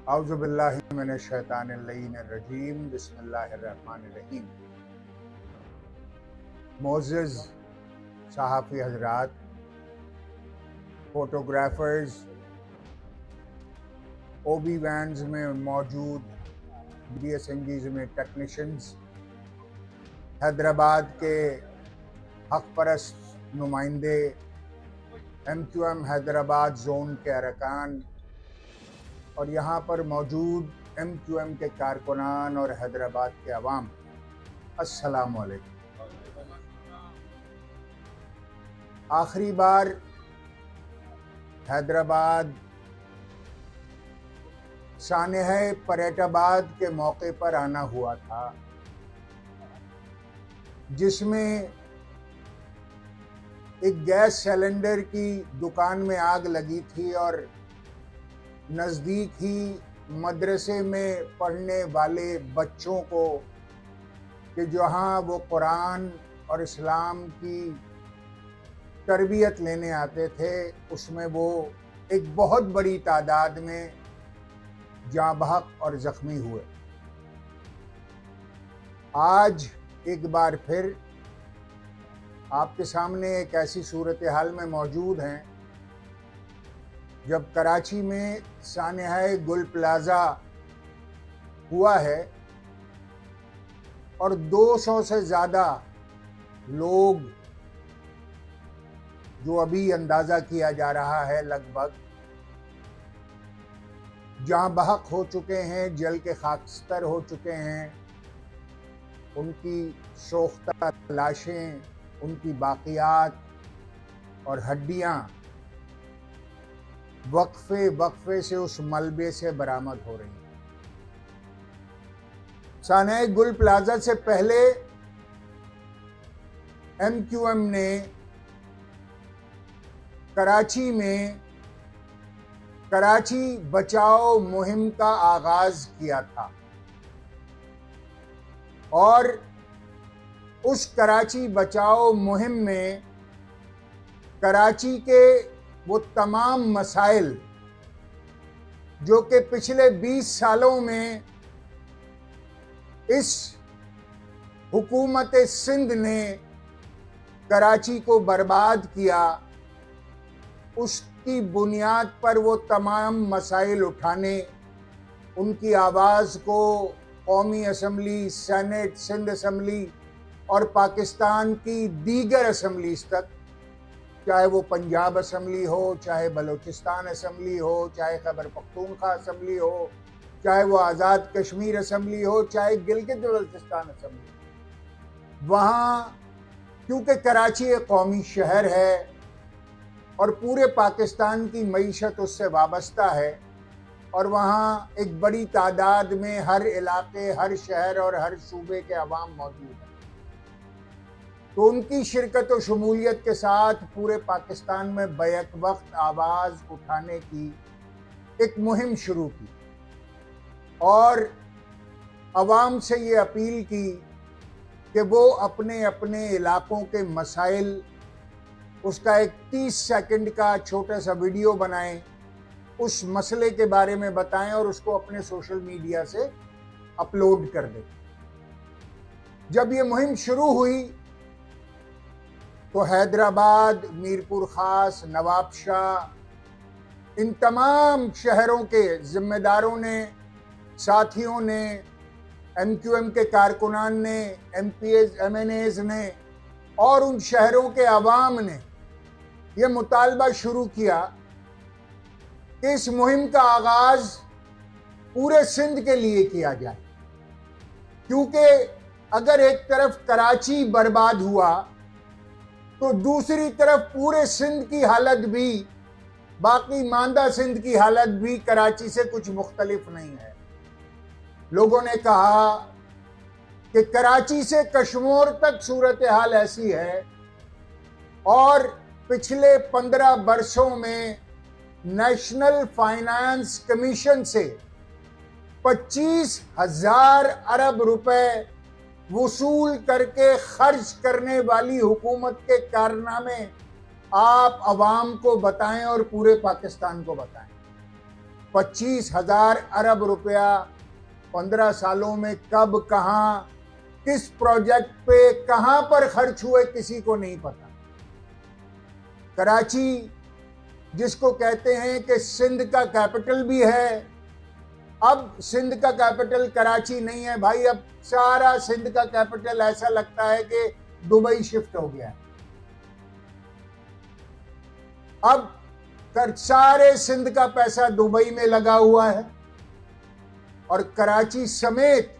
औज़ुबिल्लाहि मिनश्शैतानिर्रजीम बिस्मिल्लाहिर्रहमानिर्रहीम। मोअज़्ज़ज़ सहाफ़ी हज़रात, फ़ोटोग्राफ़र्स, ओबी वैन्स में मौजूद BSNGs में टेक्नीशियंस, हैदराबाद के हक़ परस्त नुमाइंदे, MQM हैदराबाद ज़ोन के अरकान और यहाँ पर मौजूद MQM के कारकुनान और हैदराबाद के अवाम, अस्सलामु अलैकुम। आखिरी बार हैदराबाद सानहे परेटाबाद के मौके पर आना हुआ था, जिसमें एक गैस सिलेंडर की दुकान में आग लगी थी और नज़दीक ही मदरसे में पढ़ने वाले बच्चों को कि जहाँ वो कुरान और इस्लाम की तरबियत लेने आते थे, उसमें वो एक बहुत बड़ी तादाद में जाँ बहक और ज़ख्मी हुए। आज एक बार फिर आपके सामने एक ऐसी सूरत हाल में मौजूद हैं जब कराची में सानहे गुल प्लाजा हुआ है और 200 से ज़्यादा लोग, जो अभी अंदाज़ा किया जा रहा है लगभग, जाँ बहक हो चुके हैं, जल के खाकस्तर हो चुके हैं। उनकी सोख्ता लाशें, उनकी बाक़ियात और हड्डियाँ वक्फे से उस मलबे से बरामद हो रही हैं। सानहे गुल प्लाजा से पहले MQM ने कराची में कराची बचाओ मुहिम का आगाज किया था और उस कराची बचाओ मुहिम में कराची के वो तमाम मसाइल जो कि पिछले 20 सालों में इस हुकूमत सिंध ने कराची को बर्बाद किया, उसकी बुनियाद पर वो तमाम मसाइल उठाने, उनकी आवाज़ को कौमी असम्बली, सेनेट, सिंध असम्बली और पाकिस्तान की दीगर असम्बलीज तक, चाहे वो पंजाब असम्बली हो, चाहे बलूचिस्तान असम्बली हो, चाहे खैबर पख्तूनख्वा असम्बली हो, चाहे वो आज़ाद कश्मीर असम्बली हो, चाहे गिलगित बल्तिस्तान असम्बली, वहाँ क्योंकि कराची एक कौमी शहर है और पूरे पाकिस्तान की मईशत उससे वाबस्ता है और वहाँ एक बड़ी तादाद में हर इलाके, हर शहर और हर सूबे के अवाम मौजूद हैं, तो उनकी शिरकत और शमूलियत के साथ पूरे पाकिस्तान में बैक वक्त आवाज़ उठाने की एक मुहिम शुरू की और अवाम से ये अपील की कि वो अपने अपने इलाकों के मसाइल, उसका एक 30 सेकंड का छोटा सा वीडियो बनाएं, उस मसले के बारे में बताएं और उसको अपने सोशल मीडिया से अपलोड कर दें। जब ये मुहिम शुरू हुई तो हैदराबाद, मीरपुर खास, नवाबशाह, इन तमाम शहरों के जिम्मेदारों ने, साथियों ने, MQM के कारकुनान ने, MPs, MNAs ने और उन शहरों के अवाम ने यह मुतालबा शुरू किया कि इस मुहिम का आगाज पूरे सिंध के लिए किया जाए, क्योंकि अगर एक तरफ कराची बर्बाद हुआ तो दूसरी तरफ पूरे सिंध की हालत भी, बाकी मांदा सिंध की हालत भी कराची से कुछ मुख्तलिफ नहीं है। लोगों ने कहा कि कराची से कश्मीर तक सूरत हाल ऐसी है और पिछले 15 बरसों में नेशनल फाइनेंस कमीशन से 25,000 अरब रुपए वसूल करके खर्च करने वाली हुकूमत के कारनामे आप अवाम को बताएं और पूरे पाकिस्तान को बताएं। 25,000 अरब रुपया 15 सालों में कब, कहां, किस प्रोजेक्ट पे, कहां पर खर्च हुए, किसी को नहीं पता। कराची, जिसको कहते हैं कि सिंध का कैपिटल भी है, अब सिंध का कैपिटल कराची नहीं है भाई, अब सारा सिंध का कैपिटल ऐसा लगता है कि दुबई शिफ्ट हो गया है। अब सारे सिंध का पैसा दुबई में लगा हुआ है और कराची समेत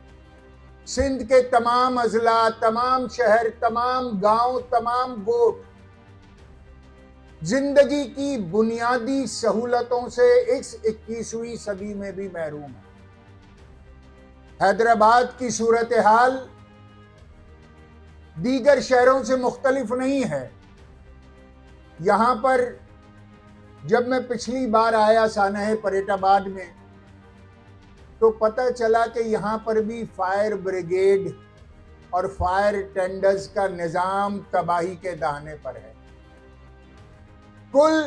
सिंध के तमाम अजला, तमाम शहर, तमाम गांव, तमाम गोट जिंदगी की बुनियादी सहूलतों से इस 21वीं सदी में भी महरूम है। हैदराबाद की सूरत हाल दीगर शहरों से मुख्तलिफ नहीं है। यहां पर जब मैं पिछली बार आया सानह परेटाबाद में, तो पता चला कि यहां पर भी फायर ब्रिगेड और फायर टेंडर्स का निजाम तबाही के दाहने पर है। कुल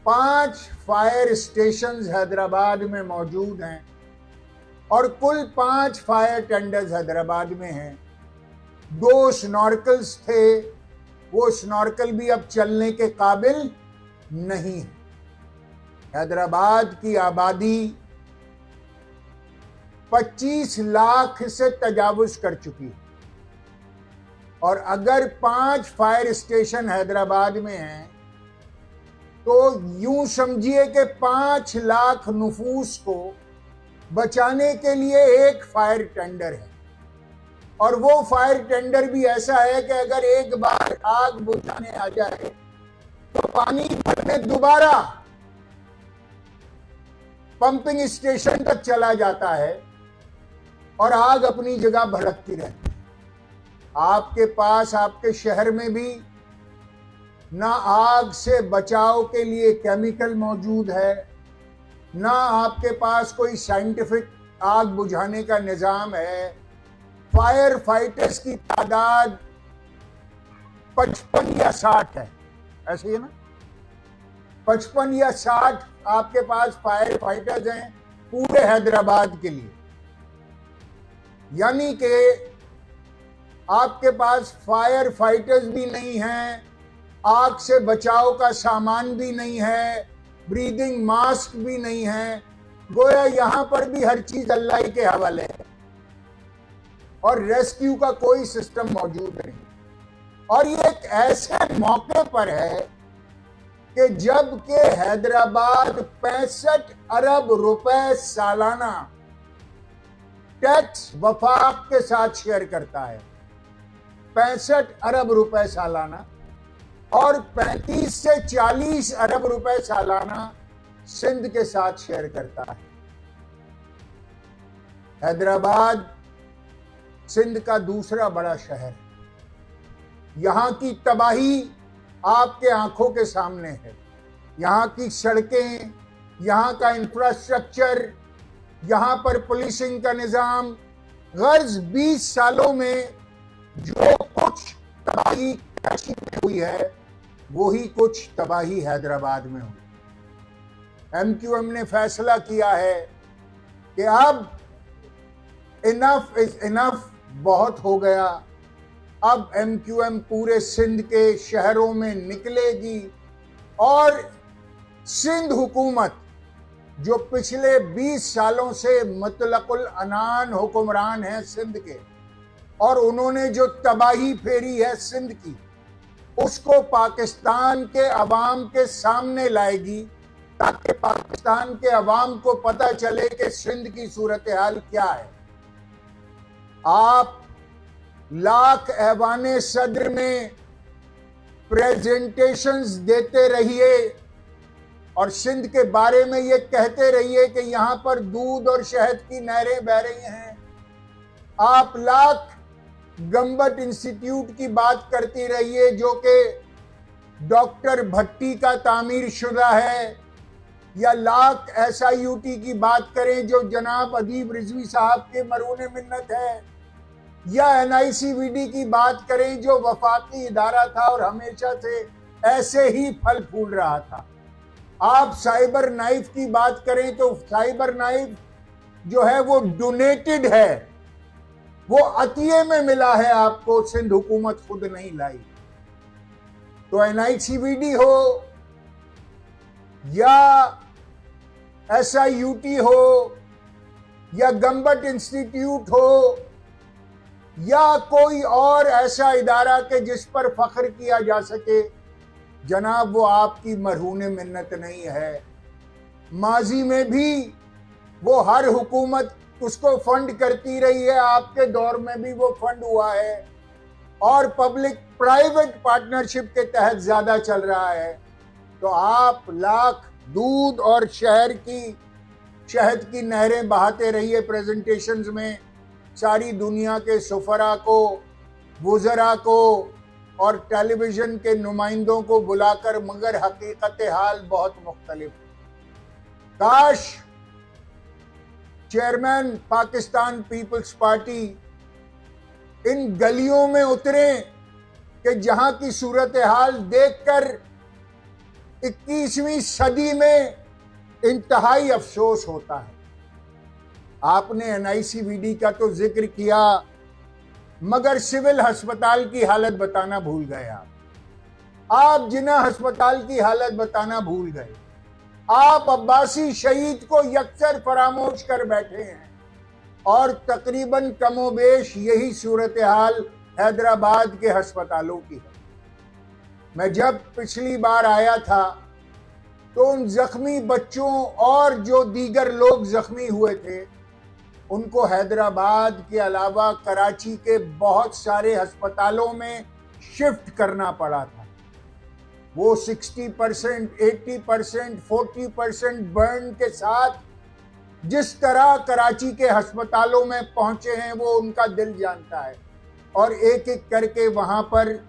5 फायर स्टेशंस हैदराबाद में मौजूद हैं और कुल 5 फायर टेंडर्स हैदराबाद में हैं। 2 स्नॉर्कल्स थे, वो स्नॉर्कल भी अब चलने के काबिल नहीं है। हैदराबाद की आबादी 25 लाख से तजावुज कर चुकी है और अगर 5 फायर स्टेशन हैदराबाद में हैं तो यूं समझिए कि 5 लाख नुफूस को बचाने के लिए एक फायर टेंडर है और वो फायर टेंडर भी ऐसा है कि अगर एक बार आग बुझाने आ जाए तो पानी भरने दोबारा पंपिंग स्टेशन तक चला जाता है और आग अपनी जगह भड़कती रहती है। आपके पास, आपके शहर में भी ना आग से बचाव के लिए केमिकल मौजूद है, ना आपके पास कोई साइंटिफिक आग बुझाने का निजाम है। फायर फाइटर्स की तादाद 55 या 60 है, ऐसे ही है ना, 55 या 60 आपके पास फायर फाइटर्स हैं पूरे हैदराबाद के लिए। यानी कि आपके पास फायर फाइटर्स भी नहीं हैं, आग से बचाव का सामान भी नहीं है, ब्रीदिंग मास्क भी नहीं है। गोया यहां पर भी हर चीज अल्लाह के हवाले है और रेस्क्यू का कोई सिस्टम मौजूद नहीं। और ये एक ऐसे मौके पर है कि जब के हैदराबाद 65 अरब रुपए सालाना टैक्स वफाक के साथ शेयर करता है, 65 अरब रुपए सालाना, और 35 से 40 अरब रुपए सालाना सिंध के साथ शेयर करता है। हैदराबाद सिंध का दूसरा बड़ा शहर है। यहां की तबाही आपके आंखों के सामने है। यहां की सड़कें, यहां का इंफ्रास्ट्रक्चर, यहां पर पुलिसिंग का निजाम, गर्ज 20 सालों में जो कुछ तबाही कराची में हुई है वही कुछ तबाही हैदराबाद में हुई। MQM ने फैसला किया है कि अब इनफ इज इनफ, बहुत हो गया। अब MQM पूरे सिंध के शहरों में निकलेगी और सिंध हुकूमत, जो पिछले 20 सालों से मुतलकुल अनान हुक्मरान हैं सिंध के, और उन्होंने जो तबाही फेरी है सिंध की, उसको पाकिस्तान के अवाम के सामने लाएगी ताकि पाकिस्तान के अवाम को पता चले कि सिंध की सूरत हाल क्या है। आप लाख ऐवाने सदर में प्रेजेंटेशंस देते रहिए और सिंध के बारे में ये कहते रहिए कि यहां पर दूध और शहद की नहरें बह रही हैं। आप लाख गंबट इंस्टीट्यूट की बात करती रहिए जो कि डॉक्टर भट्टी का तामीर शुदा है, या लाख SIUT की बात करें जो जनाब अदीब रिजवी साहब के मरून मिन्नत है, या NICVD की बात करें जो वफाकी इदारा था और हमेशा से ऐसे ही फल फूल रहा था। आप साइबर नाइफ की बात करें तो साइबर नाइफ जो है वो डोनेटेड है, वो अतिये में मिला है आपको, सिंध हुकूमत खुद नहीं लाई। तो NICVD हो या SIUT हो या गम्बट इंस्टीट्यूट हो या कोई और ऐसा इदारा के जिस पर फख्र किया जा सके, जनाब वो आपकी मरहून मिन्नत नहीं है। माजी में भी वो हर हुकूमत उसको फंड करती रही है, आपके दौर में भी वो फंड हुआ है और पब्लिक प्राइवेट पार्टनरशिप के तहत ज्यादा चल रहा है। तो आप लाख दूध और शहद की नहरें बहाते रहिए प्रेजेंटेशंस में, सारी दुनिया के सुफरा को, वुज़रा को और टेलीविजन के नुमाइंदों को बुलाकर, मगर हकीकत हाल बहुत मुख्तलिफ। काश चेयरमैन पाकिस्तान पीपल्स पार्टी इन गलियों में उतरे कि जहां की सूरत हाल देखकर 21वीं सदी में इंतहाई अफसोस होता है। आपने NICVD का तो जिक्र किया, मगर सिविल अस्पताल की हालत बताना भूल गए। आप जिन्ना अस्पताल की हालत बताना भूल गए। आप अब्बासी शहीद को यकसर फरामोश कर बैठे हैं और तकरीबन कमोबेश यही सूरत हाल हैदराबाद के अस्पतालों की है। मैं जब पिछली बार आया था तो उन जख्मी बच्चों और जो दीगर लोग जख्मी हुए थे उनको हैदराबाद के अलावा कराची के बहुत सारे अस्पतालों में शिफ्ट करना पड़ा था। वो 60%, 80%, 40% बर्न के साथ जिस तरह कराची के अस्पतालों में पहुंचे हैं वो उनका दिल जानता है, और एक एक करके वहां पर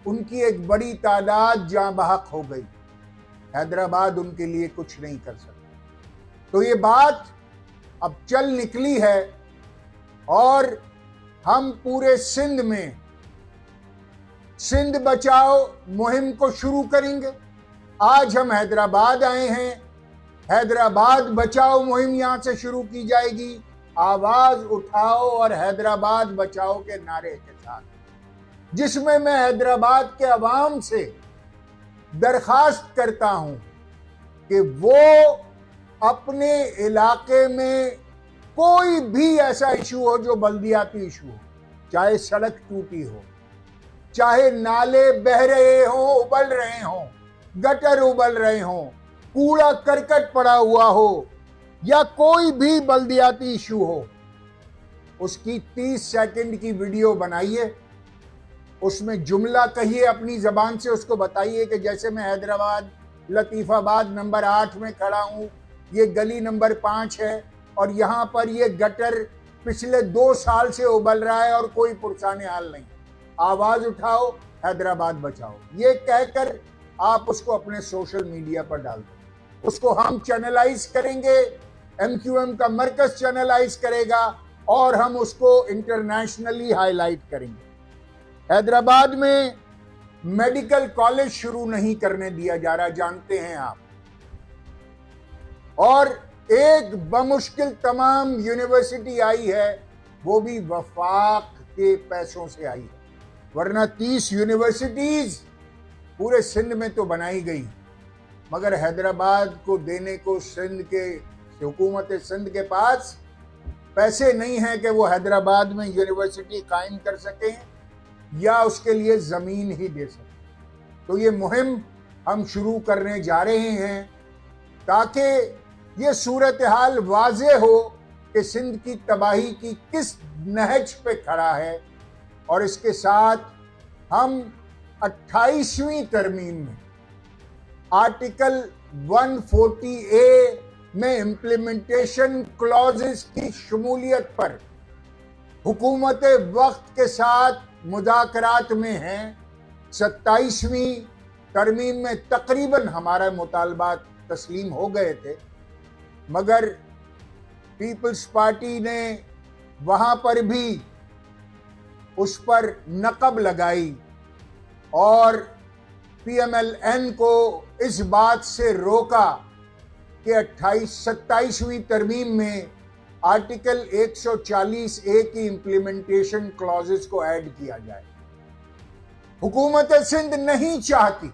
उनकी एक बड़ी तादाद जाँ बहक हो गई। हैदराबाद उनके लिए कुछ नहीं कर सकता। तो ये बात अब चल निकली है और हम पूरे सिंध में सिंध बचाओ मुहिम को शुरू करेंगे। आज हम हैदराबाद आए हैं, हैदराबाद बचाओ मुहिम यहां से शुरू की जाएगी। आवाज उठाओ और हैदराबाद बचाओ के नारे के साथ, जिसमें मैं हैदराबाद के अवाम से दरखास्त करता हूं कि वो अपने इलाके में कोई भी ऐसा इशू हो जो बल्दियाती इशू हो, चाहे सड़क टूटी हो, चाहे नाले बह रहे हो, उबल रहे हो, गटर उबल रहे हो, कूड़ा करकट पड़ा हुआ हो, या कोई भी बल्दियाती इशू हो, उसकी 30 सेकंड की वीडियो बनाइए। उसमें जुमला कहिए अपनी जबान से, उसको बताइए कि जैसे मैं हैदराबाद लतीफ़ाबाद नंबर 8 में खड़ा हूं, ये गली नंबर 5 है और यहां पर ये गटर पिछले 2 साल से उबल रहा है और कोई पुरसाने हाल नहीं। आवाज उठाओ, हैदराबाद बचाओ, ये कहकर आप उसको अपने सोशल मीडिया पर डाल दो। उसको हम चैनलाइज करेंगे, MQM का मरकज चैनलाइज करेगा और हम उसको इंटरनेशनली हाईलाइट करेंगे। हैदराबाद में मेडिकल कॉलेज शुरू नहीं करने दिया जा रहा, जानते हैं आप, और एक बमुश्किल तमाम यूनिवर्सिटी आई है, वो भी वफाक के पैसों से आई है, वरना 30 यूनिवर्सिटीज पूरे सिंध में तो बनाई गई, मगर हैदराबाद को देने को सिंध के हुकूमत सिंध के पास पैसे नहीं है कि वो हैदराबाद में यूनिवर्सिटी कायम कर सकें या उसके लिए जमीन ही दे सकें। तो ये मुहिम हम शुरू करने जा रहे हैं ताकि ये सूरत हाल वाज़े हो कि सिंध की तबाही की किस नहज पे खड़ा है, और इसके साथ हम 28वीं तरमीम में आर्टिकल 140A में इम्प्लीमेंटेशन क्लॉजेस की शमूलियत पर हुकूमत वक्त के साथ मुज़ाकरात में हैं। 27वीं तरमीम में तकरीबन हमारा मुतालबात तस्लीम हो गए थे, मगर पीपल्स पार्टी ने वहाँ पर भी उस पर नकब लगाई और PMLN को इस बात से रोका कि 27वीं तरमीम में आर्टिकल 140A की इंप्लीमेंटेशन क्लॉजेस को ऐड किया जाए। हुकूमत सिंध नहीं चाहती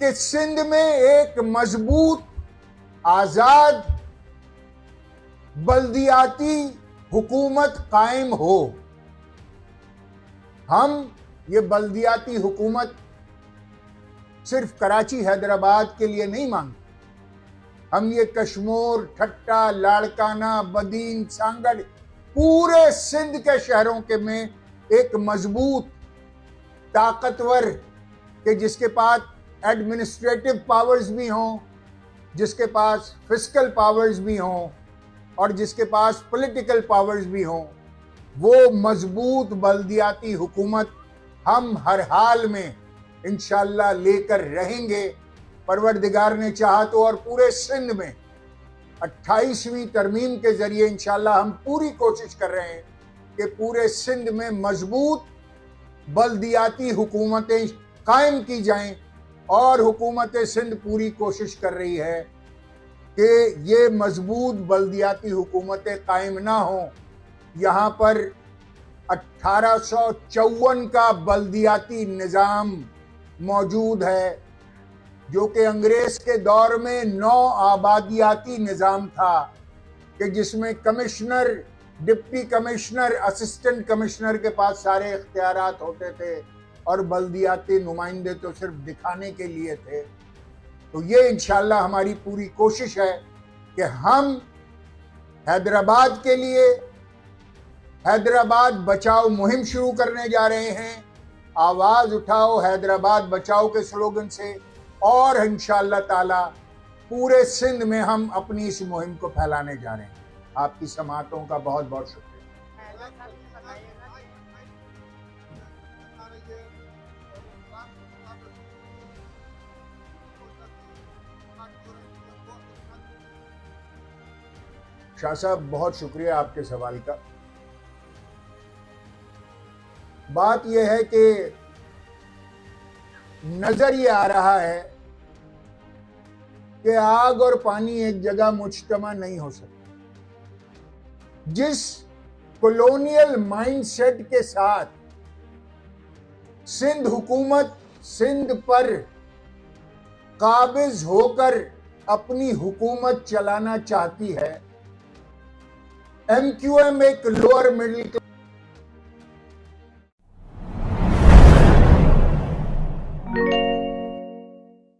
कि सिंध में एक मजबूत, आजाद बल्दियाती हुकूमत कायम हो। हम ये बल्दियाती हुकूमत सिर्फ कराची हैदराबाद के लिए नहीं मांगते, हम ये कश्मीर, ठट्टा, लाड़काना, बदीन, सांगड़, पूरे सिंध के शहरों के में एक मजबूत, ताकतवर, कि जिसके पास एडमिनिस्ट्रेटिव पावर्स भी हों, जिसके पास फिस्कल पावर्स भी हों और जिसके पास पॉलिटिकल पावर्स भी हों, वो मजबूत बल्दियाती हुकूमत हम हर हाल में इंशाअल्लाह लेकर रहेंगे। परवरदिगार ने चाहा तो और पूरे सिंध में 28वीं तरमीम के जरिए इंशाअल्लाह हम पूरी कोशिश कर रहे हैं कि पूरे सिंध में मजबूत बल्दियाती हुकूमतें कायम की जाएं। और हुकूमत सिंध पूरी कोशिश कर रही है कि ये मजबूत बल्दियाती हुकूमतें कायम ना हों। यहाँ पर 1854 का बल्दियाती निज़ाम मौजूद है, जो कि अंग्रेज के दौर में 9 आबादियाती निज़ाम था, कि जिसमें commissioner, deputy commissioner, assistant commissioner के पास सारे इख्तियारात होते थे और बल्दियाती नुमाइंदे तो सिर्फ दिखाने के लिए थे। तो ये इंशाअल्लाह हमारी पूरी कोशिश है कि हम हैदराबाद के लिए हैदराबाद बचाओ मुहिम शुरू करने जा रहे हैं। आवाज उठाओ हैदराबाद बचाओ के स्लोगन से, और इंशाअल्लाह ताला पूरे सिंध में हम अपनी इस मुहिम को फैलाने जा रहे हैं। आपकी समाअतों का बहुत बहुत शुक्रिया। शाह साहब, बहुत शुक्रिया आपके सवाल का। बात यह है कि नजर ये आ रहा है कि आग और पानी एक जगह मुज्तमा नहीं हो सकता। जिस कॉलोनियल माइंडसेट के साथ सिंध हुकूमत सिंध पर काबिज होकर अपनी हुकूमत चलाना चाहती है, MQM एक लोअर मिडिल